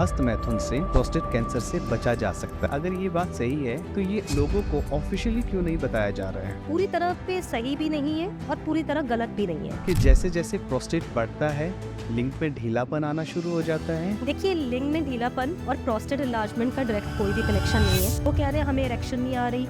हस्तमैथुन से prostate cancer से बचा जा सकता है। अगर ये बात सही है तो ये लोगों को ऑफिशियली क्यों नहीं बताया जा रहा है? पूरी तरह पे सही भी नहीं है और पूरी तरह गलत भी नहीं है। कि जैसे जैसे प्रोस्टेट बढ़ता है लिंग पे ढीलापन आना शुरू हो जाता है। देखिए, लिंग में ढीलापन और प्रोस्टेट एनलार्जमेंट का डायरेक्ट कोई भी कनेक्शन नहीं है। वो कह रहे हैं हमें इरेक्शन नहीं आ रही,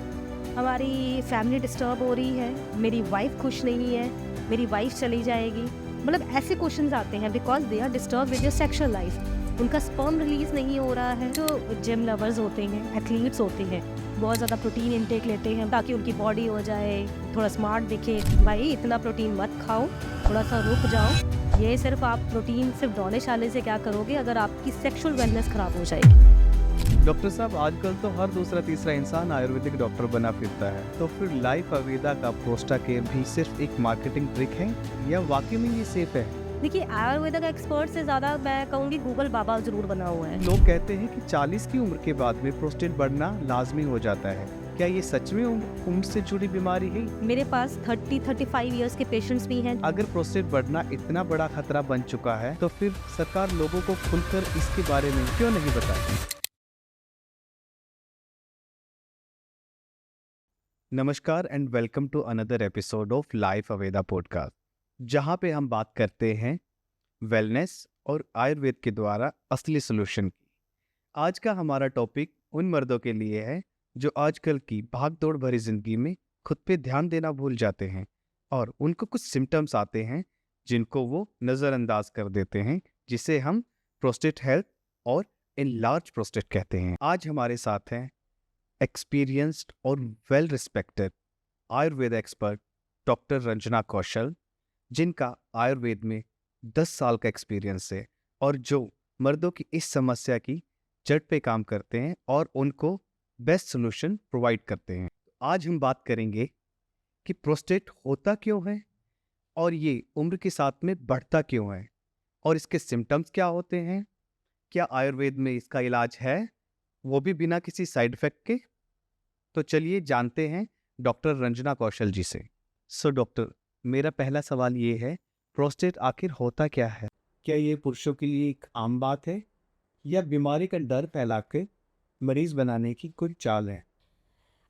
हमारी फैमिली डिस्टर्ब हो रही है, मेरी वाइफ खुश नहीं है, मेरी वाइफ चली जाएगी। मतलब ऐसे क्वेश्चंस आते हैं because they are disturb with your sexual life. उनका स्पर्म रिलीज नहीं हो रहा है। जो जिम लवर्स होते हैं, एथलीट्स होते हैं, बहुत ज़्यादा प्रोटीन इनटेक लेते हैं ताकि उनकी बॉडी हो जाए, थोड़ा स्मार्ट दिखे। भाई इतना प्रोटीन मत खाओ, थोड़ा सा रुक जाओ। ये सिर्फ आप प्रोटीन सिर्फ दौड़ने शाले से क्या करोगे अगर आपकी सेक्सुअल वेलनेस खराब हो जाएगी। डॉक्टर साहब, आजकल तो हर दूसरा तीसरा इंसान आयुर्वेदिक डॉक्टर बना फिरता है, तो फिर लाइफ अवेदा का प्रोस्टा केयर भी सिर्फ एक मार्केटिंग ट्रिक है या वाकई में ये सेफ है? देखिए, आयुर्वेदा का एक्सपर्ट से ज़्यादा मैं कहूँगी गूगल बाबा जरूर बना हुआ है। लोग कहते हैं कि 40 की उम्र के बाद में प्रोस्टेट बढ़ना लाजमी हो जाता है। क्या ये सच में उम्र से जुड़ी बीमारी है? मेरे पास 30-35 इयर्स के पेशेंट्स भी हैं। अगर प्रोस्टेट बढ़ना इतना बड़ा खतरा बन चुका है तो फिर सरकार लोगों को खुलकर इसके बारे में क्यों नहीं बताती? नमस्कार and welcome to another episode of life Aveda podcast, जहाँ पे हम बात करते हैं वेलनेस और आयुर्वेद के द्वारा असली सॉल्यूशन की। आज का हमारा टॉपिक उन मर्दों के लिए है जो आजकल की भागदौड़ भरी जिंदगी में खुद पे ध्यान देना भूल जाते हैं और उनको कुछ सिम्टम्स आते हैं जिनको वो नज़रअंदाज कर देते हैं, जिसे हम प्रोस्टेट हेल्थ और एनलार्ज प्रोस्टेट कहते हैं। आज हमारे साथ हैं एक्सपीरियंस्ड और well respected Ayurveda expert doctor Ranjana Kaushal, जिनका आयुर्वेद में 10 साल का एक्सपीरियंस है और जो मर्दों की इस समस्या की जड़ पे काम करते हैं और उनको बेस्ट सॉल्यूशन प्रोवाइड करते हैं। आज हम बात करेंगे कि प्रोस्टेट होता क्यों है और ये उम्र के साथ में बढ़ता क्यों है और इसके सिम्टम्स क्या होते हैं, क्या आयुर्वेद में इसका इलाज है, वो भी बिना किसी साइड इफेक्ट के। तो चलिए जानते हैं डॉक्टर रंजना कौशल जी से। सो डॉक्टर, मेरा पहला सवाल ये है, प्रोस्टेट आखिर होता क्या है? क्या ये पुरुषों के लिए एक आम बात है या बीमारी का डर फैला के मरीज बनाने की कोई चाल है?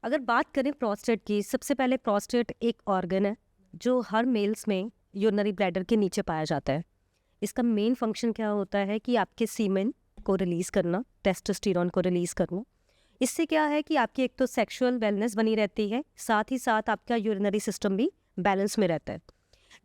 अगर बात करें प्रोस्टेट की, सबसे पहले प्रोस्टेट एक ऑर्गन है जो हर मेल्स में यूरिनरी ब्लैडर के नीचे पाया जाता है। इसका मेन फंक्शन क्या होता है कि आपके सीमेन को रिलीज़ करना, टेस्टोस्टेरोन को रिलीज़ करना। इससे क्या है कि आपकी एक तो सेक्सुअल वेलनेस बनी रहती है, साथ ही साथ आपका यूरिनरी सिस्टम भी बैलेंस में रहता है।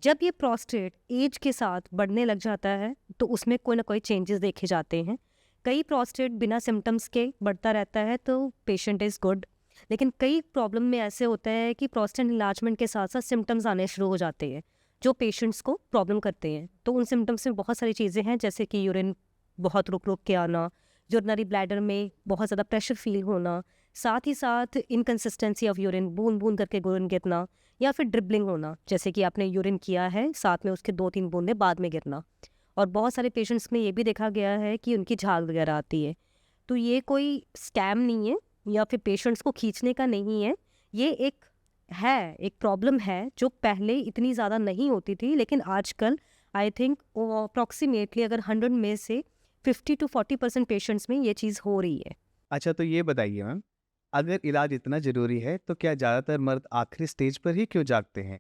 जब ये प्रोस्टेट एज के साथ बढ़ने लग जाता है तो उसमें कोई ना कोई चेंजेस देखे जाते हैं। कई प्रोस्टेट बिना सिम्टम्स के बढ़ता रहता है तो पेशेंट इज़ गुड, लेकिन कई प्रॉब्लम में ऐसे होता है कि प्रोस्टेट इन्लार्जमेंट के साथ साथ सिम्टम्स आने शुरू हो जाते हैं जो पेशेंट्स को प्रॉब्लम करते हैं। तो उन सिम्टम्स में बहुत सारी चीज़ें हैं, जैसे कि यूरिन बहुत रुक रुक के आना, यूरिनरी ब्लैडर में बहुत ज़्यादा प्रेशर फील होना, साथ ही साथ इनकन्सिस्टेंसी ऑफ यूरिन, बूंद बूंद करके यूरिन गिरना, या फिर ड्रिबलिंग होना, जैसे कि आपने यूरिन किया है साथ में उसके 2-3 बूंदें बाद में गिरना। और बहुत सारे पेशेंट्स में ये भी देखा गया है कि उनकी झाग वगैरह आती है। तो ये कोई स्कैम नहीं है या फिर पेशेंट्स को खींचने का नहीं है, ये एक प्रॉब्लम है जो पहले इतनी ज़्यादा नहीं होती थी, लेकिन आजकल आई थिंक अप्रॉक्सीमेटली अगर 100 में से 50 to 40% पेशेंट्स में ये चीज़ हो रही है। अच्छा, तो ये बताइए मैम, अगर इलाज इतना जरूरी है तो क्या ज़्यादातर मर्द आखिरी स्टेज पर ही क्यों जागते हैं?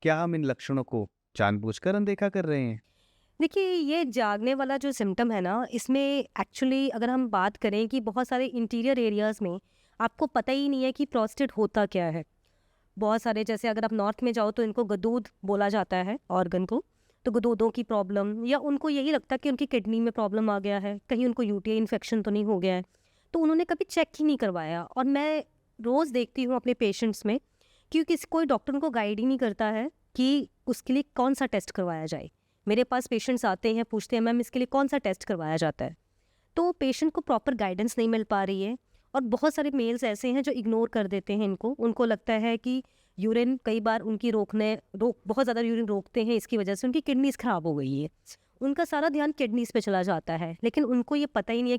क्या हम इन लक्षणों को जानबूझकर अनदेखा कर रहे हैं? देखिए, ये जागने वाला जो सिम्टम है ना, इसमें एक्चुअली अगर हम बात करें कि बहुत सारे इंटीरियर एरियाज़ में आपको पता ही नहीं है कि प्रोस्टेट होता क्या है। बहुत सारे, जैसे अगर आप नॉर्थ में जाओ तो इनको गदूद बोला जाता है ऑर्गन को। तो गदूदों की प्रॉब्लम, या उनको यही लगता है कि उनकी किडनी में प्रॉब्लम आ गया है, कहीं उनको यूटीआई इन्फेक्शन तो नहीं हो गया है, तो उन्होंने कभी चेक ही नहीं करवाया। और मैं रोज़ देखती हूँ अपने पेशेंट्स में कि कोई डॉक्टर उनको गाइड ही नहीं करता है कि उसके लिए कौन सा टेस्ट करवाया जाए। मेरे पास पेशेंट्स आते हैं, पूछते हैं मैम इसके लिए कौन सा टेस्ट करवाया जाता है, तो पेशेंट को प्रॉपर गाइडेंस नहीं मिल पा रही है। और बहुत सारे मेल्स ऐसे हैं जो इग्नोर कर देते हैं इनको। उनको लगता है कि यूरिन कई बार उनकी बहुत ज़्यादा यूरिन रोकते हैं, इसकी वजह से उनकी किडनीज ख़राब हो गई है। उनका सारा ध्यान किडनीज पे चला जाता है, लेकिन उनको ये पता ही नहीं है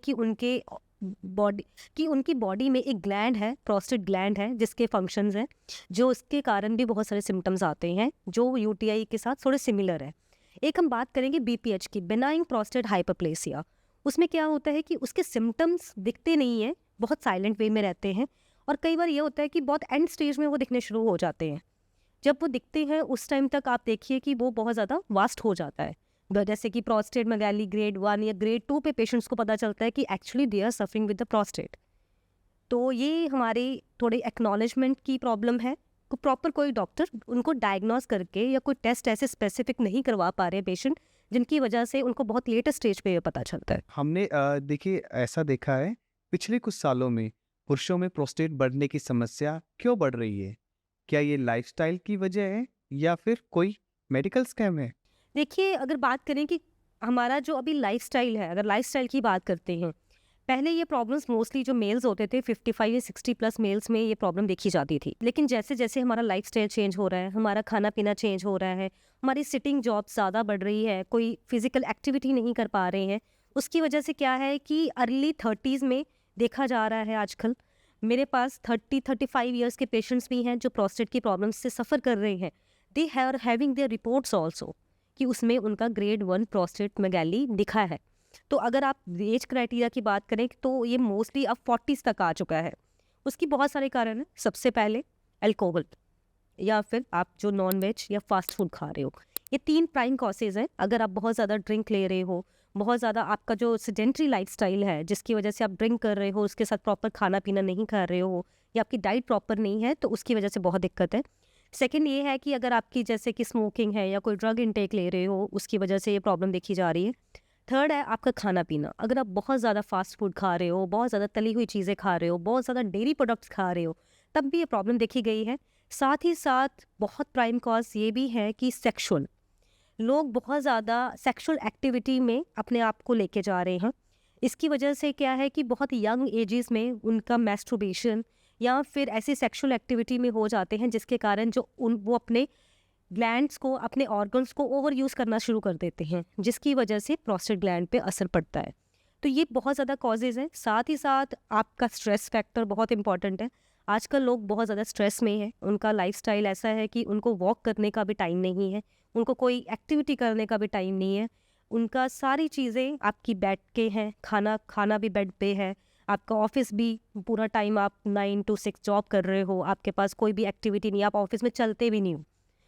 कि उनकी बॉडी में एक ग्लैंड है, प्रोस्टेट ग्लैंड है, जिसके फंक्शंस हैं, जो इसके कारण भी बहुत सारे सिम्टम्स आते हैं जो यूटीआई के साथ थोड़े सिमिलर है। एक हम बात करेंगे बीपीएच की, बिनाइन प्रोस्टेट हाइपरप्लेसिया। उसमें क्या होता है कि उसके सिम्टम्स दिखते नहीं हैं, बहुत साइलेंट वे में रहते हैं, और कई बार ये होता है कि बहुत एंड स्टेज में वो दिखने शुरू हो जाते हैं। जब वो दिखते हैं उस टाइम तक आप देखिए कि वो बहुत ज़्यादा वास्ट हो जाता है। जैसे कि प्रोस्टेट मेगाली ग्रेड 1 या ग्रेड 2 पे पेशेंट्स को पता चलता है कि actually they are suffering with the prostate. तो ये हमारी थोड़ी एक्नॉलेजमेंट की प्रॉब्लम है। प्रॉपर कोई डॉक्टर उनको डायग्नोज करके या कोई टेस्ट ऐसे स्पेसिफिक नहीं करवा पा रहे पेशेंट, जिनकी वजह से उनको बहुत लेट स्टेज पे ये पता चलता है। हमने देखिए ऐसा देखा है पिछले कुछ सालों में पुरुषों में प्रोस्टेट बढ़ने की समस्या क्यों बढ़ रही है? क्या ये लाइफस्टाइल की वजह है या फिर कोई मेडिकल स्कैम है? देखिए, अगर बात करें कि हमारा जो अभी लाइफस्टाइल है, अगर लाइफस्टाइल की बात करते हैं, पहले ये प्रॉब्लम्स मोस्टली जो मेल्स होते थे 55 या 60 प्लस मेल्स में ये प्रॉब्लम देखी जाती थी। लेकिन जैसे जैसे हमारा लाइफस्टाइल चेंज हो रहा है, हमारा खाना पीना चेंज हो रहा है, हमारी सिटिंग जॉब ज़्यादा बढ़ रही है, कोई फिजिकल एक्टिविटी नहीं कर पा रहे हैं, उसकी वजह से क्या है कि अर्ली 30s में देखा जा रहा है आजकल। मेरे पास 30-35 ईयर्स के पेशेंट्स भी हैं जो प्रोस्टेट की प्रॉब्लम्स से सफ़र कर रहे हैं। They are having their reports also कि उसमें उनका ग्रेड 1 प्रोस्टेट मेगाली दिखा है। तो अगर आप एज क्राइटेरिया की बात करें तो ये मोस्टली अब 40s तक आ चुका है। उसकी बहुत सारे कारण हैं। सबसे पहले अल्कोहल, या फिर आप जो नॉन वेज या फास्ट फूड खा रहे हो, ये 3 प्राइम कॉसेज हैं। अगर आप बहुत ज़्यादा ड्रिंक ले रहे हो, बहुत ज़्यादा आपका जो सेडेंट्री लाइफस्टाइल है जिसकी वजह से आप ड्रिंक कर रहे हो, उसके साथ प्रॉपर खाना पीना नहीं खा रहे हो, या आपकी डाइट प्रॉपर नहीं है, तो उसकी वजह से बहुत दिक्कत है। सेकंड ये है कि अगर आपकी जैसे कि स्मोकिंग है या कोई ड्रग इनटेक ले रहे हो, उसकी वजह से ये प्रॉब्लम देखी जा रही है। थर्ड है आपका खाना पीना। अगर आप बहुत ज़्यादा फास्ट फूड खा रहे हो, बहुत ज़्यादा तली हुई चीज़ें खा रहे हो, बहुत ज़्यादा डेयरी प्रोडक्ट्स खा रहे हो, तब भी ये प्रॉब्लम देखी गई है। साथ ही साथ बहुत प्राइम कॉज ये भी है कि सेक्सुअल, लोग बहुत ज़्यादा सेक्सुअल एक्टिविटी में अपने आप को लेके जा रहे हैं। इसकी वजह से क्या है कि बहुत यंग एजेस में उनका मैस्टरबेशन या फिर ऐसी सेक्सुअल एक्टिविटी में हो जाते हैं, जिसके कारण जो वो अपने ग्लैंड्स को, अपने ऑर्गन्स को ओवर यूज़ करना शुरू कर देते हैं, जिसकी वजह से प्रोस्टेट ग्लैंड पे असर पड़ता है। तो ये बहुत ज़्यादा कॉजेज़ हैं। साथ ही साथ आपका स्ट्रेस फैक्टर बहुत इंपॉर्टेंट है। आजकल लोग बहुत ज़्यादा स्ट्रेस में हैं। उनका लाइफस्टाइल ऐसा है कि उनको वॉक करने का भी टाइम नहीं है, उनको कोई एक्टिविटी करने का भी टाइम नहीं है। उनका सारी चीज़ें आपकी बेड के हैं, खाना भी बेड पे है, आपका ऑफिस भी पूरा टाइम आप 9 to 6 जॉब कर रहे हो, आपके पास कोई भी एक्टिविटी नहीं है, आप ऑफिस में चलते भी नहीं हो,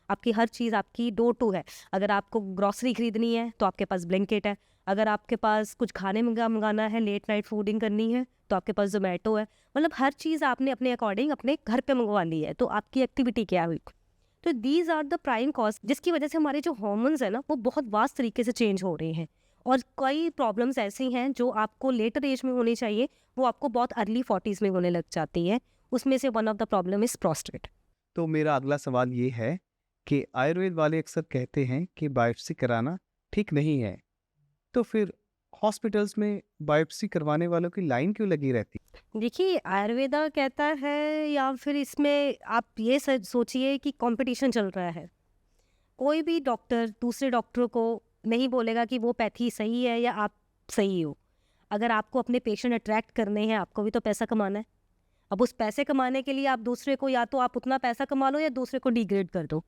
आपकी हर चीज़ आपकी डोर टू है। अगर आपको ग्रॉसरी खरीदनी है तो आपके पास ब्लिंकिट है, अगर आपके पास कुछ खाने मंगाना है, लेट नाइट फूडिंग करनी है, तो आपके पास जोमेटो है। मतलब हर चीज़ आपने अपने अकॉर्डिंग अपने घर पे मंगवा ली है, तो आपकी एक्टिविटी क्या हुई? तो these are the prime cause, जिसकी वजह से हमारे जो हॉर्मोन्स है ना, वो बहुत वास्ट तरीके से चेंज हो रहे हैं। और कई प्रॉब्लम्स ऐसी हैं जो आपको लेटर एज में होनी चाहिए, वो आपको बहुत अर्ली 40s में होने लग जाती है। उसमें से one of the problem is prostate. तो मेरा अगला सवाल ये है कि आयुर्वेद वाले अक्सर कहते हैं कि बायोप्सी कराना ठीक नहीं है, तो फिर हॉस्पिटल्स में बायोप्सी करवाने वालों की लाइन क्यों लगी रहती? देखिए, आयुर्वेदा कहता है, या फिर इसमें आप ये सोचिए कि कंपटीशन चल रहा है। कोई भी डॉक्टर दूसरे डॉक्टर को नहीं बोलेगा कि वो पैथी सही है या आप सही हो। अगर आपको अपने पेशेंट अट्रैक्ट करने हैं, आपको भी तो पैसा कमाना है। अब उस पैसे कमाने के लिए आप दूसरे को, या तो आप उतना पैसा कमा लो या दूसरे को डिग्रेड कर दो।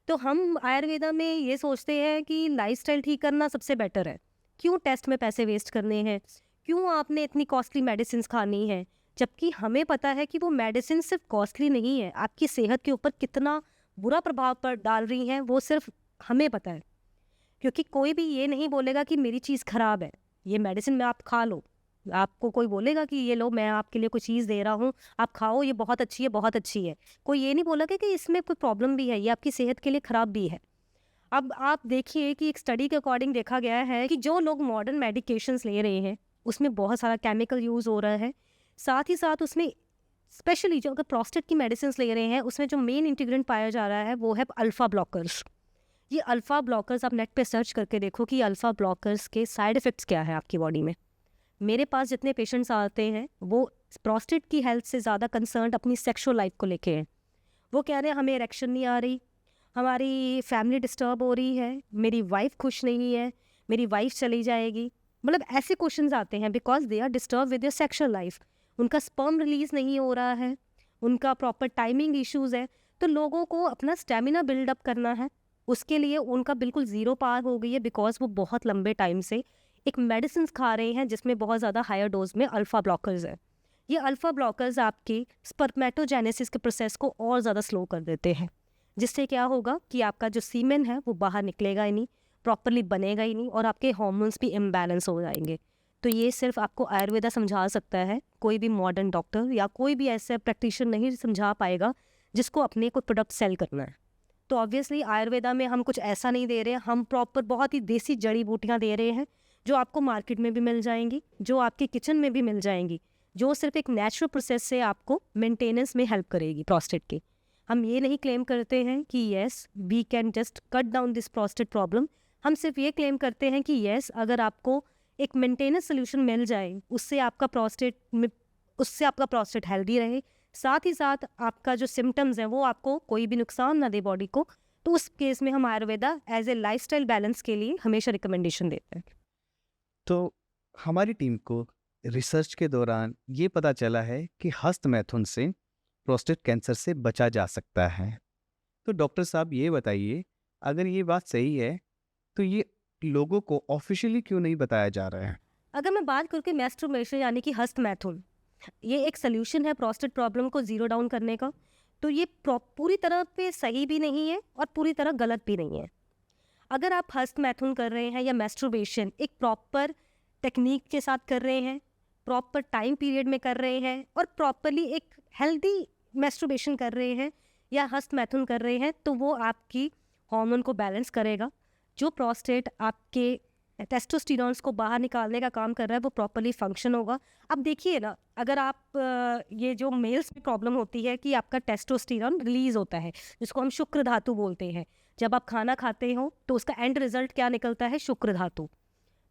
तो हम आयुर्वेदा में ये सोचते हैं कि लाइफस्टाइल ठीक करना सबसे बेटर है। क्यों टेस्ट में पैसे वेस्ट करने हैं, क्यों आपने इतनी कॉस्टली मेडिसिन खानी है, जबकि हमें पता है कि वो मेडिसिन सिर्फ कॉस्टली नहीं है, आपकी सेहत के ऊपर कितना बुरा प्रभाव पर डाल रही हैं वो सिर्फ हमें पता है। क्योंकि कोई भी ये नहीं बोलेगा कि मेरी चीज़ ख़राब है, ये मेडिसिन में आप खा लो। आपको कोई बोलेगा कि ये लो, मैं आपके लिए कोई चीज़ दे रहा हूँ, आप खाओ, ये बहुत अच्छी है, बहुत अच्छी है। कोई ये नहीं बोलेगा कि इसमें कोई प्रॉब्लम भी है, ये आपकी सेहत के लिए ख़राब भी है। अब आप देखिए कि एक स्टडी के अकॉर्डिंग देखा गया है कि जो लोग मॉडर्न मेडिकेशंस ले रहे हैं, उसमें बहुत सारा केमिकल यूज़ हो रहा है। साथ ही साथ उसमें स्पेशली जो अगर प्रोस्टेट की मेडिसिन ले रहे हैं, उसमें जो मेन इंटीग्रेंट पाया जा रहा है वो है अल्फ़ा ब्लॉकर्स। ये अल्फ़ा ब्लॉकर्स आप नेट पे सर्च करके देखो कि अल्फ़ा ब्लॉकर्स के साइड इफ़ेक्ट्स क्या है आपकी बॉडी में। मेरे पास जितने पेशेंट्स आते हैं वो प्रोस्टेट की हेल्थ से ज़्यादा कंसर्न अपनी सेक्सुअल लाइफ को लेके हैं। वो कह रहे हैं हमें इरेक्शन नहीं आ रही, हमारी फैमिली डिस्टर्ब हो रही है, मेरी वाइफ खुश नहीं है, मेरी वाइफ चली जाएगी। मतलब ऐसे क्वेश्चंस आते हैं because they are disturb with your sexual life. उनका स्पर्म रिलीज नहीं हो रहा है, उनका प्रॉपर टाइमिंग इश्यूज है। तो लोगों को अपना स्टेमिना बिल्डअप करना है, उसके लिए उनका बिल्कुल ज़ीरो पार हो गई है बिकॉज वो बहुत लंबे टाइम से एक मेडिसिन खा रहे हैं जिसमें बहुत ज़्यादा हायर डोज में अल्फ़ा ब्लॉकर्स है। ये अल्फ़ा ब्लॉकर्स आपकी स्पर्मेटोजेनेसिस के प्रोसेस को और ज़्यादा स्लो कर देते हैं, जिससे क्या होगा कि आपका जो सीमेन है वो बाहर निकलेगा ही नहीं, प्रॉपरली बनेगा ही नहीं और आपके हार्मोन्स भी इम्बैलेंस हो जाएंगे। तो ये सिर्फ आपको आयुर्वेदा समझा सकता है, कोई भी मॉडर्न डॉक्टर या कोई भी ऐसे प्रैक्टिशनर नहीं समझा पाएगा जिसको अपने कोई प्रोडक्ट सेल करना है। तो ऑब्वियसली आयुर्वेदा में हम कुछ ऐसा नहीं दे रहे हैं, हम प्रॉपर बहुत ही देसी जड़ी बूटियाँ दे रहे हैं जो आपको मार्केट में भी मिल जाएंगी, जो आपके किचन में भी मिल जाएंगी, जो सिर्फ एक नेचुरल प्रोसेस से आपको मेंटेनेंस में हेल्प करेगी प्रोस्टेट की। हम ये नहीं क्लेम करते हैं कि yes we can just cut down this prostate problem. हम सिर्फ ये क्लेम करते हैं कि येस अगर आपको एक मेंटेनेंस सोल्यूशन मिल जाए उससे आपका प्रोस्टेट हेल्दी रहे, साथ ही साथ आपका जो सिम्टम्स हैं वो आपको कोई भी नुकसान ना दे बॉडी को, तो उस केस में हम Ayurveda as a lifestyle balance के लिए हमेशा रिकमेंडेशन देते हैं। तो हमारी टीम को रिसर्च के दौरान ये पता चला है कि हस्त मैथुन से प्रोस्टेट कैंसर से बचा जा सकता है। तो डॉक्टर साहब ये बताइए, अगर ये बात सही है तो ये लोगों को ऑफिशियली क्यों नहीं बताया जा रहा है? अगर मैं बात करूँ कि मैस्टरबेशन यानी कि हस्त मैथुन, ये एक सोल्यूशन है प्रोस्टेट प्रॉब्लम को ज़ीरो डाउन करने का, तो ये पूरी तरह पे सही भी नहीं है और पूरी तरह गलत भी नहीं है। अगर आप हस्त मैथुन कर रहे हैं या मैस्टरबेशन एक प्रॉपर टेक्निक के साथ कर रहे हैं, प्रॉपर टाइम पीरियड में कर रहे हैं और प्रॉपरली एक हेल्दी मैस्टरबेशन कर रहे हैं या हस्त मैथुन कर रहे हैं, तो वो आपकी हार्मोन को बैलेंस करेगा। जो प्रोस्टेट आपके टेस्टोस्टेरोन्स को बाहर निकालने का काम कर रहा है वो प्रॉपरली फंक्शन होगा। अब देखिए ना, अगर आप ये जो मेल्स में प्रॉब्लम होती है कि आपका टेस्टोस्टेरोन रिलीज होता है जिसको हम शुक्र धातु बोलते हैं, जब आप खाना खाते हो तो उसका एंड रिजल्ट क्या निकलता है? शुक्र धातु।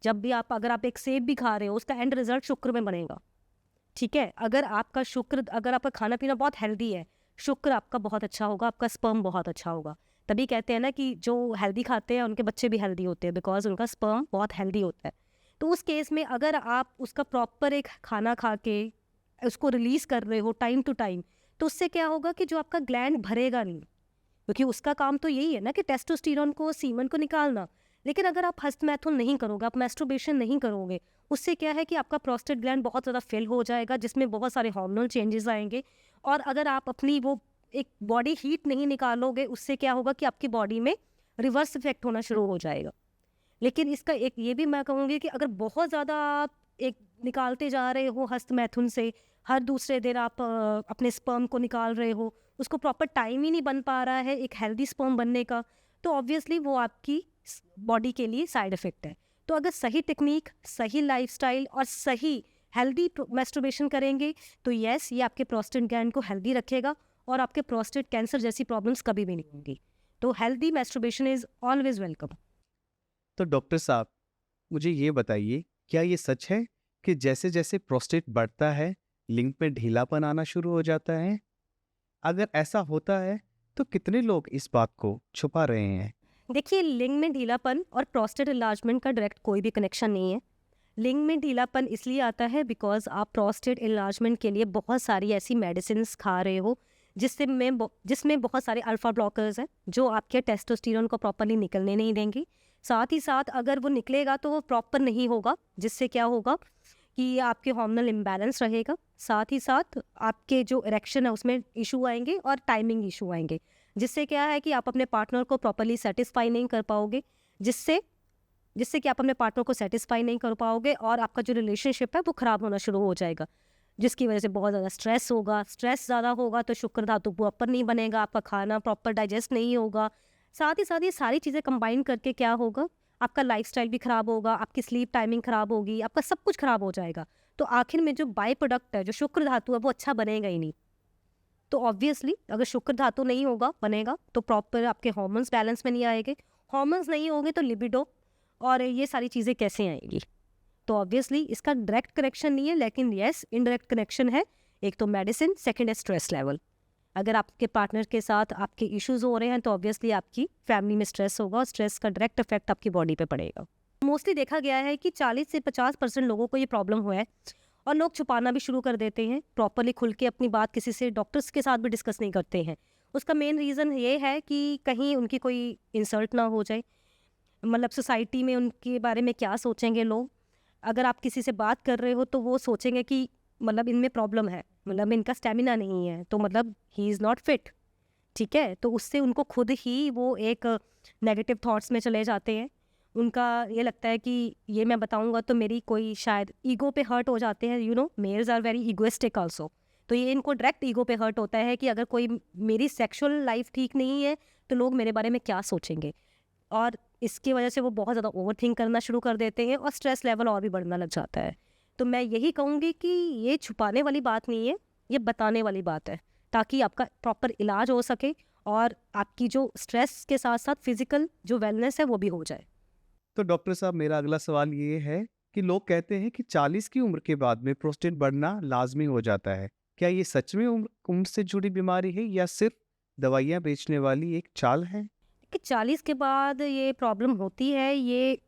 जब भी अगर आप एक सेब भी खा रहे हो उसका एंड रिजल्ट शुक्र में बनेगा, ठीक है। अगर आपका खाना पीना बहुत हेल्दी है, शुक्र आपका बहुत अच्छा होगा, आपका स्पर्म बहुत अच्छा होगा। तभी कहते हैं ना कि जो हेल्दी खाते हैं उनके बच्चे भी हेल्दी होते हैं, बिकॉज उनका स्पर्म बहुत हेल्दी होता है। तो उस केस में अगर आप उसका प्रॉपर एक खाना खा के उसको रिलीज कर रहे हो टाइम टू टाइम, तो उससे क्या होगा कि जो आपका ग्लैंड भरेगा नहीं, क्योंकि उसका काम तो यही है ना कि टेस्टोस्टेरोन को, सीमन को निकालना। लेकिन अगर आप हस्त मैथुन नहीं करोगे, आप मैस्टरबेशन नहीं करोगे, उससे क्या है कि आपका प्रोस्टेट ग्लैंड बहुत ज़्यादा फिल हो जाएगा, जिसमें बहुत सारे हार्मोनल चेंजेस आएंगे। और अगर आप अपनी वो एक बॉडी हीट नहीं निकालोगे, उससे क्या होगा कि आपकी बॉडी में रिवर्स इफेक्ट होना शुरू हो जाएगा। लेकिन इसका एक ये भी मैं कहूँगी कि अगर बहुत ज़्यादा आप एक निकालते जा रहे हो हस्त मैथुन से, हर दूसरे दिन आप अपने स्पर्म को निकाल रहे हो, उसको प्रॉपर टाइम ही नहीं बन पा रहा है एक हेल्दी स्पर्म बनने का, तो ऑब्वियसली वो आपकी बॉडी के लिए साइड इफ़ेक्ट है। तो अगर सही टेक्निक, सही लाइफस्टाइल और सही हेल्दी मैस्टरबेशन करेंगे तो यस, ये आपके प्रोस्टेट ग्लैंड को हेल्दी रखेगा और आपके प्रोस्टेट कैंसर जैसी प्रॉब्लम्स कभी भी नहीं होंगी। तो healthy masturbation is always welcome. तो डॉक्टर साहब, मुझे ये बताइए, क्या ये सच है कि जैसे जैसे प्रोस्टेट बढ़ता है लिंग में ढीलापन आना शुरू हो जाता है? अगर ऐसा होता है तो कितने लोग इस बात को छुपा रहे हैं? देखिए, लिंग में ढीलापन और प्रोस्टेट इन्लार्जमेंट का डायरेक्ट कोई भी कनेक्शन नहीं है। लिंग में ढीलापन इसलिए आता है बिकॉज आप प्रोस्टेट इन्लार्जमेंट के लिए बहुत सारी ऐसी मेडिसिन खा रहे हो जिसमें बहुत सारे अल्फा ब्लॉकर्स हैं जो आपके टेस्टोस्टेरोन को प्रॉपरली निकलने नहीं देंगे। साथ ही साथ अगर वो निकलेगा तो वो प्रॉपर नहीं होगा, जिससे क्या होगा कि आपके हार्मोनल इम्बैलेंस रहेगा। साथ ही साथ आपके जो इरेक्शन है उसमें इशू आएंगे और टाइमिंग इशू आएंगे, जिससे क्या है कि आप अपने पार्टनर को प्रॉपरली सेटिस्फाई नहीं कर पाओगे, जिससे कि आप अपने पार्टनर को सेटिस्फाई नहीं कर पाओगे और आपका जो रिलेशनशिप है वो ख़राब होना शुरू हो जाएगा, जिसकी वजह से बहुत ज़्यादा स्ट्रेस होगा। स्ट्रेस ज़्यादा होगा तो शुक्र धातु प्रॉपर नहीं बनेगा, आपका खाना प्रॉपर डाइजेस्ट नहीं होगा। साथ ही साथ ये सारी चीज़ें कंबाइन करके क्या होगा, आपका लाइफस्टाइल भी ख़राब होगा, आपकी स्लीप टाइमिंग ख़राब होगी, आपका सब कुछ ख़राब हो जाएगा। तो आखिर में जो बाय प्रोडक्ट है, जो शुक्र धातु है, वो अच्छा बनेगा ही नहीं। तो ऑब्वियसली अगर शुक्र धातु नहीं होगा बनेगा तो प्रॉपर आपके हार्मोन्स बैलेंस में नहीं आएंगे, हार्मोन्स नहीं होंगे तो लिबिडो और ये सारी चीज़ें कैसे आएंगी। तो ऑब्वियसली इसका डायरेक्ट कनेक्शन नहीं है, लेकिन येस इनडायरेक्ट कनेक्शन है। एक तो मेडिसिन, सेकंड है स्ट्रेस लेवल। अगर आपके पार्टनर के साथ आपके इश्यूज हो रहे हैं तो ऑब्वियसली आपकी फैमिली में स्ट्रेस होगा और स्ट्रेस का डायरेक्ट इफेक्ट आपकी बॉडी पे पड़ेगा। मोस्टली देखा गया है कि 40 से 50% लोगों को ये प्रॉब्लम हुआ है और लोग छुपाना भी शुरू कर देते हैं, प्रॉपरली खुल के अपनी बात किसी से, डॉक्टर्स के साथ भी डिस्कस नहीं करते हैं। उसका मेन रीज़न ये है कि कहीं उनकी कोई इंसल्ट ना हो जाए, मतलब सोसाइटी में उनके बारे में क्या सोचेंगे लोग। अगर आप किसी से बात कर रहे हो तो वो सोचेंगे कि मतलब इनमें प्रॉब्लम है, मतलब इनका स्टेमिना नहीं है, तो मतलब ही इज़ नॉट फिट। ठीक है, तो उससे उनको खुद ही वो एक नेगेटिव थॉट्स में चले जाते हैं। उनका ये लगता है कि ये मैं बताऊंगा तो मेरी कोई शायद ईगो पे हर्ट हो जाते हैं। Males are very egoistic also, तो ये इनको डायरेक्ट ईगो पे हर्ट होता है कि अगर कोई मेरी सेक्सुअल लाइफ ठीक नहीं है तो लोग मेरे बारे में क्या सोचेंगे, और इसकी वजह से वो बहुत ज़्यादा ओवर थिंक करना शुरू कर देते हैं और स्ट्रेस लेवल और भी बढ़ना लग जाता है। तो मैं यही कहूँगी कि ये छुपाने वाली बात नहीं है, ये बताने वाली बात है, ताकि आपका प्रॉपर इलाज हो सके और आपकी जो स्ट्रेस के साथ साथ फिजिकल जो वेलनेस है वो भी हो जाए। तो डॉक्टर साहब, मेरा अगला सवाल ये है कि लोग कहते हैं कि 40 की उम्र के बाद में प्रोस्टेट बढ़ना लाजमी हो जाता है। क्या ये सच में उम्र उम्र से जुड़ी बीमारी है या सिर्फ दवाइयाँ बेचने वाली एक चाल है? कि 40 के बाद ये प्रॉब्लम होती है, ये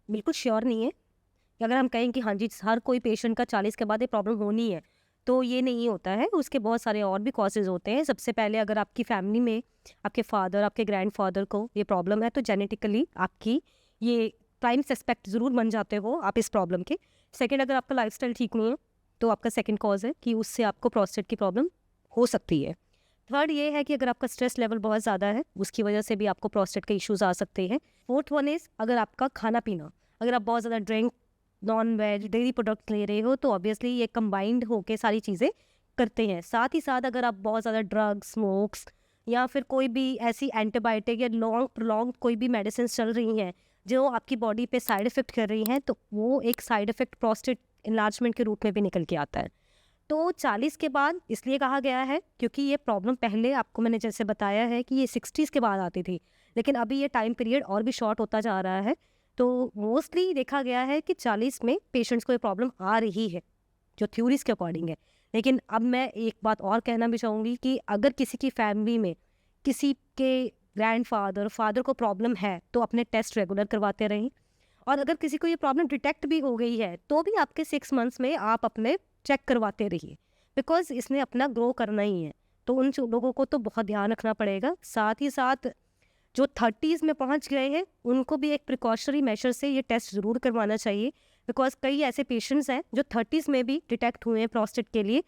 बिल्कुल श्योर नहीं है कि अगर हम कहें कि हाँ जी हर कोई पेशेंट का 40 के बाद ये प्रॉब्लम होनी है, तो ये नहीं होता है। उसके बहुत सारे और भी कॉजेज़ होते हैं। सबसे पहले अगर आपकी फैमिली में आपके फादर, आपके ग्रैंडफादर को ये प्रॉब्लम है तो जेनेटिकली आपकी ये प्राइम सस्पेक्ट ज़रूर बन जाते हो आप इस प्रॉब्लम के। सेकंड, अगर आपका लाइफस्टाइल ठीक नहीं है तो आपका सेकंड कॉज है कि उससे आपको प्रोस्टेट की प्रॉब्लम हो सकती है। थर्ड ये है कि अगर आपका स्ट्रेस लेवल बहुत ज़्यादा है उसकी वजह से भी आपको प्रोस्टेट के इश्यूज आ सकते हैं। फोर्थ वन इज़ अगर आपका खाना पीना, अगर आप बहुत ज़्यादा drink, non veg, dairy product ले रहे हो तो ऑब्वियसली ये कंबाइंड होके सारी चीज़ें करते हैं। साथ ही साथ अगर आप बहुत ज़्यादा ड्रग्स, स्मोक्स या फिर कोई भी ऐसी एंटीबायोटिक या लॉन्ग प्रोलॉन्ग कोई भी मेडिसिन चल रही हैं जो आपकी बॉडी पे साइड इफ़ेक्ट कर रही हैं, तो वो एक साइड इफ़ेक्ट प्रोस्टेट इन्लार्जमेंट के रूप में भी निकल के आता है। तो 40 के बाद इसलिए कहा गया है क्योंकि ये प्रॉब्लम पहले आपको मैंने जैसे बताया है कि ये 60s के बाद आती थी, लेकिन अभी ये टाइम पीरियड और भी शॉर्ट होता जा रहा है। तो मोस्टली देखा गया है कि 40 में पेशेंट्स को ये प्रॉब्लम आ रही है, जो थ्योरीज के अकॉर्डिंग है। लेकिन अब मैं एक बात और कहना भी चाहूँगी कि अगर किसी की फैमिली में किसी के ग्रैंडफादर, फादर को प्रॉब्लम है तो अपने टेस्ट रेगुलर करवाते रहें। और अगर किसी को ये प्रॉब्लम डिटेक्ट भी हो गई है तो भी आपके 6 मंथ्स में आप अपने चेक करवाते रहिए, बिकॉज इसने अपना ग्रो करना ही है। तो उन लोगों को तो बहुत ध्यान रखना पड़ेगा। साथ ही साथ जो 30s में पहुंच गए हैं उनको भी एक प्रिकॉशनरी मेजर से ये टेस्ट ज़रूर करवाना चाहिए, बिकॉज कई ऐसे पेशेंट्स हैं जो 30s में भी डिटेक्ट हुए हैं प्रोस्टेट के लिए,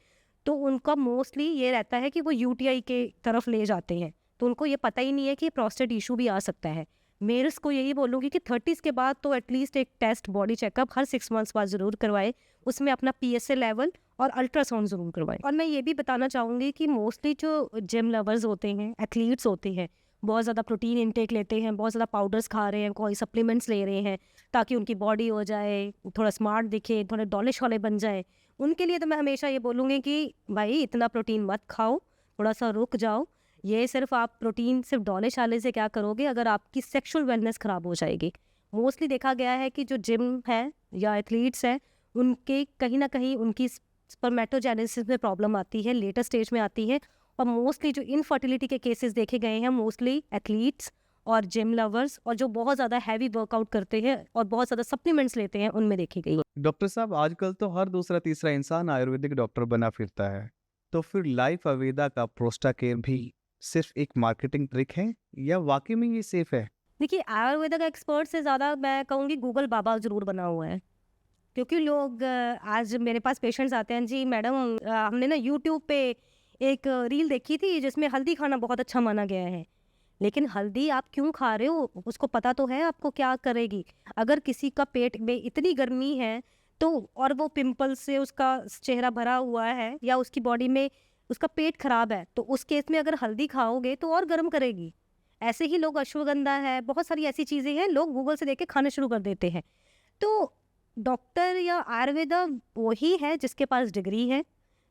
तो उनका मोस्टली ये रहता है कि वो यूटीआई के तरफ ले जाते हैं, तो उनको ये पता ही नहीं है कि प्रोस्टेट इशू भी आ सकता है। मेल्स को यही बोलूँगी कि 30s के बाद तो एटलीस्ट एक टेस्ट बॉडी चेकअप हर 6 मंथ्स बाद ज़रूर करवाए, उसमें अपना PSA लेवल और अल्ट्रासाउंड ज़रूर करवाएं। और मैं ये भी बताना चाहूँगी कि मोस्टली जो जिम लवर्स होते हैं, एथलीट्स होते हैं, बहुत ज़्यादा प्रोटीन इनटेक लेते हैं, बहुत ज़्यादा पाउडर्स खा रहे हैं, कोई सप्लीमेंट्स ले रहे हैं ताकि उनकी बॉडी हो जाए, थोड़ा स्मार्ट दिखे, थोड़े डॉलिश वाले बन जाए, उनके लिए तो मैं हमेशा ये बोलूँगी कि भाई इतना प्रोटीन मत खाओ, थोड़ा सा रुक जाओ। ये सिर्फ आप प्रोटीन सिर्फ डॉलिश वाले से क्या करोगे, अगर आपकी सेक्सुअल वेलनेस ख़राब हो जाएगी। मोस्टली देखा गया है कि जो जिम है या एथलीट्स हैं उनके कहीं ना कहीं उनकी स्पर्मेटोजेनेसिस में प्रॉब्लम आती है, लेटर स्टेज में आती है। और मोस्टली जो इनफर्टिलिटी के केसेस देखे गए हैं मोस्टली एथलीट्स और जिम लवर्स और जो बहुत ज़्यादा हैवी वर्कआउट करते हैं और बहुत ज़्यादा सप्लीमेंट्स लेते हैं उनमें देखी गई है। डॉक्टर साहब, आजकल तो हर दूसरा तीसरा इंसान आयुर्वेदिक डॉक्टर बना फिरता है, तो फिर लाइफ अवेदा का प्रोस्टा केयर भी सिर्फ एक मार्केटिंग ट्रिक है या वाकई में ये सेफ है? देखिए, आयुर्वेदा का एक्सपर्ट से ज़्यादा मैं कहूँगी गूगल बाबा ज़रूर बना हुआ है, क्योंकि लोग आज मेरे पास पेशेंट्स आते हैं, जी मैडम हमने ना यूट्यूब पे एक रील देखी थी जिसमें हल्दी खाना बहुत अच्छा माना गया है, लेकिन हल्दी आप क्यों खा रहे हो, उसको पता तो है आपको क्या करेगी। अगर किसी का पेट में इतनी गर्मी है तो और वो पिंपल से उसका चेहरा भरा हुआ है या उसकी बॉडी में उसका पेट खराब है, तो उस केस में अगर हल्दी खाओगे तो और गर्म करेगी। ऐसे ही लोग अश्वगंधा है, बहुत सारी ऐसी चीज़ें हैं, लोग गूगल से देख के खाने शुरू कर देते हैं। तो डॉक्टर या आयुर्वेदा वही है जिसके पास डिग्री है,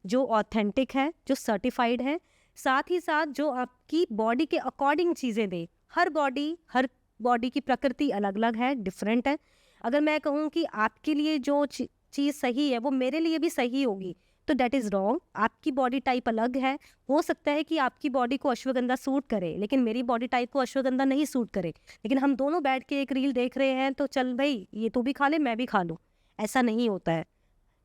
जो ऑथेंटिक है, जो सर्टिफाइड है, साथ ही साथ जो आपकी बॉडी के अकॉर्डिंग चीज़ें दे। हर बॉडी की प्रकृति अलग अलग है, डिफरेंट है। अगर मैं कहूँ कि आपके लिए जो चीज़ सही है वो मेरे लिए भी सही होगी तो डेट इज़ रॉन्ग। आपकी बॉडी टाइप अलग है, हो सकता है कि आपकी बॉडी को अश्वगंधा सूट करे लेकिन मेरी बॉडी टाइप को अश्वगंधा नहीं सूट करे, लेकिन हम दोनों बैठ के एक रील देख रहे हैं तो चल भाई ये तू भी खा ले मैं भी खा लूँ, ऐसा नहीं होता है।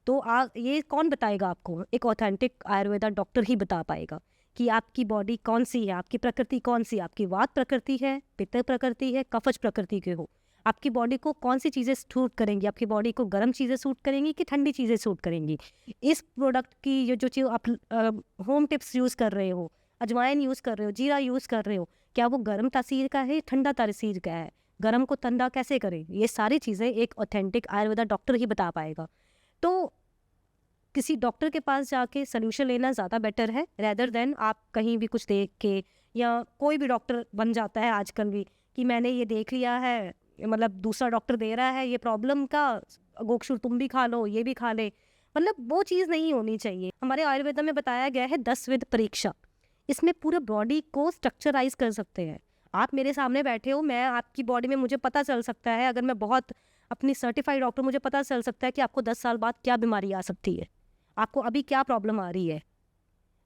तो ये कौन बताएगा आपको, एक ऑथेंटिक आयुर्वेदा डॉक्टर ही बता पाएगा कि आपकी बॉडी कौन सी है, आपकी प्रकृति कौन सी है, आपकी वात प्रकृति है, पित्त प्रकृति है, कफज प्रकृति के हो। आपकी बॉडी को कौन सी चीज़ें सूट करेंगी, आपकी बॉडी को गर्म चीज़ें सूट करेंगी कि ठंडी चीज़ें सूट करेंगी। इस प्रोडक्ट की ये जो चीज़ आप होम टिप्स यूज़ कर रहे हो, अजवाइन यूज़ कर रहे हो, जीरा यूज़ कर रहे हो, क्या वो गर्म तासीर का है, ठंडा तासीर का है, गर्म को ठंडा कैसे करें, ये सारी चीज़ें एक ऑथेंटिक आयुर्वेदा डॉक्टर ही बता पाएगा। तो किसी डॉक्टर के पास जाके सोल्यूशन लेना ज़्यादा बेटर है रेदर देन आप कहीं भी कुछ देख के, या कोई भी डॉक्टर बन जाता है आजकल भी कि मैंने ये देख लिया है, मतलब दूसरा डॉक्टर दे रहा है ये प्रॉब्लम का, गोक्षुर तुम भी खा लो, ये भी खा ले, मतलब वो चीज़ नहीं होनी चाहिए। हमारे आयुर्वेदा में बताया गया है 10 विध परीक्षा, इसमें पूरे बॉडी को स्ट्रक्चराइज कर सकते हैं। आप मेरे सामने बैठे हो, मैं आपकी बॉडी में मुझे पता चल सकता है, अगर मैं बहुत अपनी सर्टिफाइड डॉक्टर, मुझे पता चल सकता है कि आपको 10 साल बाद क्या बीमारी आ सकती है, आपको अभी क्या प्रॉब्लम आ रही है।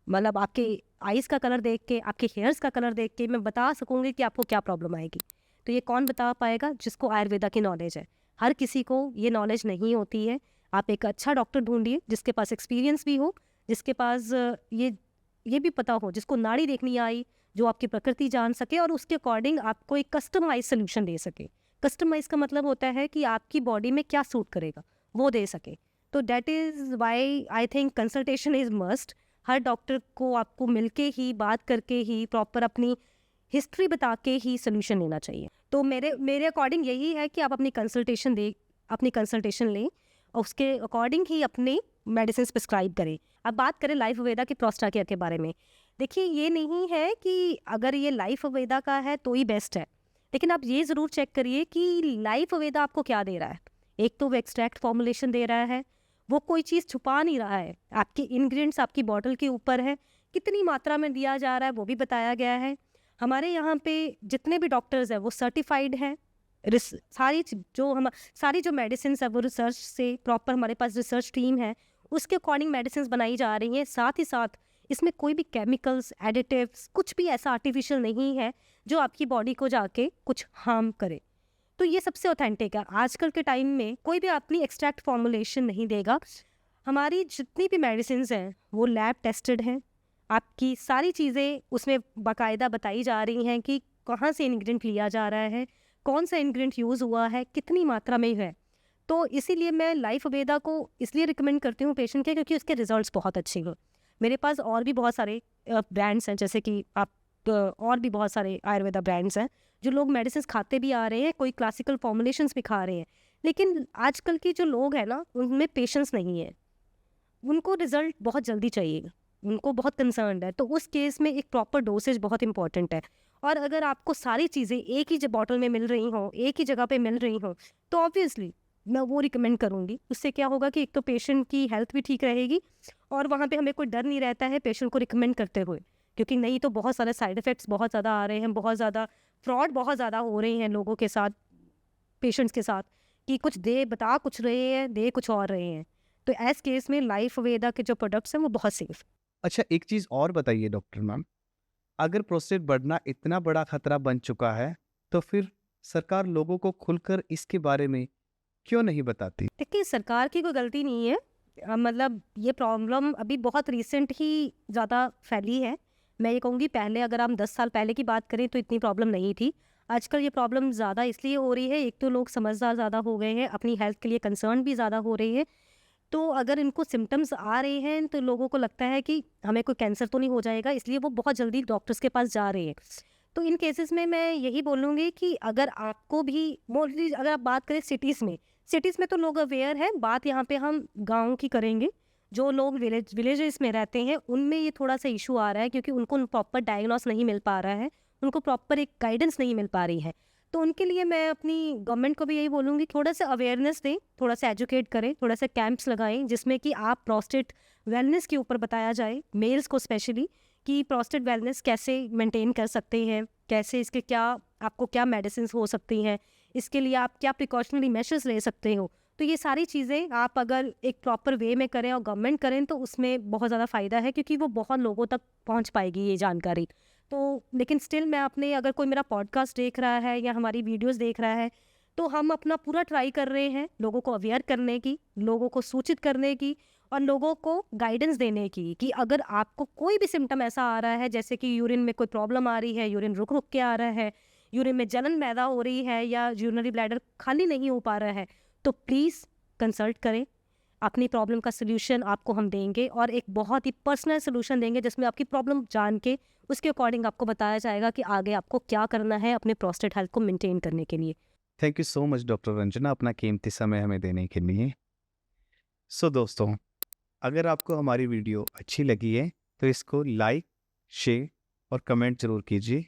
मतलब आपके आइज़ का कलर देख के, आपके हेयर्स का कलर देख के मैं बता सकूंगी कि आपको क्या प्रॉब्लम आएगी। तो ये कौन बता पाएगा? जिसको आयुर्वेदा की नॉलेज है। हर किसी को ये नॉलेज नहीं होती है। आप एक अच्छा डॉक्टर ढूंढिए जिसके पास एक्सपीरियंस भी हो, जिसके पास ये भी पता हो, जिसको नाड़ी देखनी आई, जो आपकी प्रकृति जान सके और उसके अकॉर्डिंग आपको एक कस्टमाइज सोल्यूशन दे सके। कस्टमाइज का मतलब होता है कि आपकी बॉडी में क्या सूट करेगा वो दे सके। तो that is why I think consultation is must. Her doctor को आपको मिलके ही, बात करके ही, प्रॉपर अपनी हिस्ट्री बता के ही सोल्यूशन लेना चाहिए। तो मेरे अकॉर्डिंग यही है कि आप अपनी कंसल्टेशन लें और उसके अकॉर्डिंग ही अपने मेडिसिन प्रिस्क्राइब करें। अब बात करें लाइफ वेदा की प्रोस्टा केयर के बारे में। देखिए, ये नहीं है कि अगर ये लाइफ वेदा का है तो ही बेस्ट है, लेकिन आप ये ज़रूर चेक करिए कि लाइफ वेदा आपको क्या दे रहा है। एक तो वो एक्सट्रैक्ट फॉर्मुलेशन दे रहा है, वो कोई चीज़ छुपा नहीं रहा है, आपके इंग्रेडिएंट्स आपकी बॉटल के ऊपर है, कितनी मात्रा में दिया जा रहा है वो भी बताया गया है। हमारे यहाँ पे जितने भी डॉक्टर्स हैं वो सर्टिफाइड हैं। सारी जो मेडिसिन है वो रिसर्च से, प्रॉपर हमारे पास रिसर्च टीम है, उसके अकॉर्डिंग मेडिसिन बनाई जा रही हैं। साथ ही साथ इसमें कोई भी केमिकल्स, एडिटिव्स, कुछ भी ऐसा आर्टिफिशियल नहीं है जो आपकी बॉडी को जाके कुछ हार्म करे। तो ये सबसे ऑथेंटिक है। आजकल के टाइम में कोई भी अपनी एक्सट्रैक्ट फॉर्मुलेशन नहीं देगा। हमारी जितनी भी मेडिसिन हैं वो लैब टेस्टेड हैं। आपकी सारी चीज़ें उसमें बाकायदा बताई जा रही हैं कि कहाँ से इंग्रेडिएंट लिया जा रहा है, कौन सा इंग्रेडिएंट यूज़ हुआ है, कितनी मात्रा में है। तो इसीलिए मैं लाइफ वेदा को इसलिए रिकमेंड करती हूँ पेशेंट के, क्योंकि उसके रिजल्ट्स बहुत अच्छे हैं। मेरे पास और भी बहुत सारे ब्रांड्स हैं, जैसे कि और भी बहुत सारे आयुर्वेदा ब्रांड्स हैं जो लोग मेडिसिन खाते भी आ रहे हैं, कोई क्लासिकल फॉर्मुलेशंस भी खा रहे हैं। लेकिन आजकल के जो लोग हैं ना, उनमें पेशेंस नहीं है, उनको रिजल्ट बहुत जल्दी चाहिए, उनको बहुत कंसर्न है। तो उस केस में एक प्रॉपर डोसेज बहुत इंपॉर्टेंट है। और अगर आपको सारी चीज़ें एक ही बॉटल में मिल रही हों, एक ही जगह पे मिल रही हों, तो ऑब्वियसली मैं वो रिकमेंड करूँगी। उससे क्या होगा कि एक तो पेशेंट की हेल्थ भी ठीक रहेगी और वहाँ पे हमें कोई डर नहीं रहता है पेशेंट को रिकमेंड करते हुए, क्योंकि नहीं तो बहुत सारे साइड इफ़ेक्ट्स बहुत ज़्यादा आ रहे हैं, बहुत ज़्यादा फ्रॉड बहुत ज़्यादा हो रहे हैं लोगों के साथ, पेशेंट्स के साथ, कि कुछ बता कुछ रहे हैं, दे कुछ और रहे हैं। तो ऐसे केस में लाइफ वेदा के जो प्रोडक्ट्स हैं वो बहुत सेफ। अच्छा, एक चीज़ और बताइए डॉक्टर मैम, अगर प्रोस्टेट बढ़ना इतना बड़ा खतरा बन चुका है तो फिर सरकार लोगों को खुलकर इसके बारे में क्यों नहीं बताती? देखिए, सरकार की कोई गलती नहीं है। मतलब ये प्रॉब्लम अभी बहुत रिसेंट ही ज़्यादा फैली है। मैं ये कहूँगी पहले अगर हम 10 साल पहले की बात करें तो इतनी प्रॉब्लम नहीं थी। आजकल ये प्रॉब्लम ज़्यादा इसलिए हो रही है, एक तो लोग समझदार ज़्यादा हो गए हैं, अपनी हेल्थ के लिए कंसर्न भी ज़्यादा हो रही है। तो अगर इनको सिम्टम्स आ रहे हैं तो लोगों को लगता है कि हमें कोई कैंसर तो नहीं हो जाएगा, इसलिए वो बहुत जल्दी डॉक्टर्स के पास जा रहे हैं। तो इन केसेस में मैं यही बोलूँगी कि अगर आपको भी मोस्टली, अगर आप बात करें सिटीज़ में तो लोग अवेयर हैं, बात यहाँ पे हम गाँव की करेंगे। जो लोग विलेजेस में रहते हैं उनमें ये थोड़ा सा इशू आ रहा है, क्योंकि उनको प्रॉपर डायग्नोस नहीं मिल पा रहा है, उनको प्रॉपर एक गाइडेंस नहीं मिल पा रही है। तो उनके लिए मैं अपनी गवर्नमेंट को भी यही बोलूँगी, थोड़ा सा अवेयरनेस दें, थोड़ा सा एजुकेट करें, थोड़ा सा कैंप्स लगाएं जिसमें कि आप प्रोस्टेट वेलनेस के ऊपर बताया जाए, मेल्स को स्पेशली, कि प्रोस्टेट वेलनेस कैसे मेंटेन कर सकते हैं, कैसे इसके क्या आपको क्या मेडिसिन हो सकती हैं, इसके लिए आप क्या प्रिकॉशनरी मेजर्स ले सकते हो। तो ये सारी चीज़ें आप अगर एक प्रॉपर वे में करें और गवर्नमेंट करें तो उसमें बहुत ज़्यादा फ़ायदा है, क्योंकि वो बहुत लोगों तक पहुँच पाएगी ये जानकारी। तो लेकिन स्टिल मैं अपने, अगर कोई मेरा पॉडकास्ट देख रहा है या हमारी वीडियोस देख रहा है, तो हम अपना पूरा ट्राई कर रहे हैं लोगों को अवेयर करने की, लोगों को सूचित करने की और लोगों को गाइडेंस देने की कि अगर आपको कोई भी सिम्टम ऐसा आ रहा है, जैसे कि यूरिन में कोई प्रॉब्लम आ रही है, यूरिन रुक रुक के आ रहा है, यूरिन में जलन पैदा हो रही है या यूरिनरी ब्लैडर खाली नहीं हो पा रहा है, तो प्लीज़ कंसल्ट करें। अपनी प्रॉब्लम का सलूशन आपको हम देंगे और एक बहुत ही पर्सनल सलूशन देंगे जिसमें आपकी प्रॉब्लम जान के उसके अकॉर्डिंग आपको बताया जाएगा कि आगे आपको क्या करना है अपने प्रोस्टेट हेल्थ को मेंटेन करने के लिए। Thank you so much doctor Ranjana अपना कीमती समय हमें देने के लिए। सो दोस्तों, अगर आपको हमारी वीडियो अच्छी लगी है तो इसको लाइक, शेयर और कमेंट जरूर कीजिए।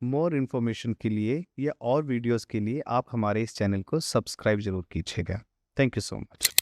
मोर इन्फॉर्मेशन के लिए या और वीडियोस के लिए आप हमारे इस चैनल को सब्सक्राइब जरूर कीजिएगा। Thank you so much.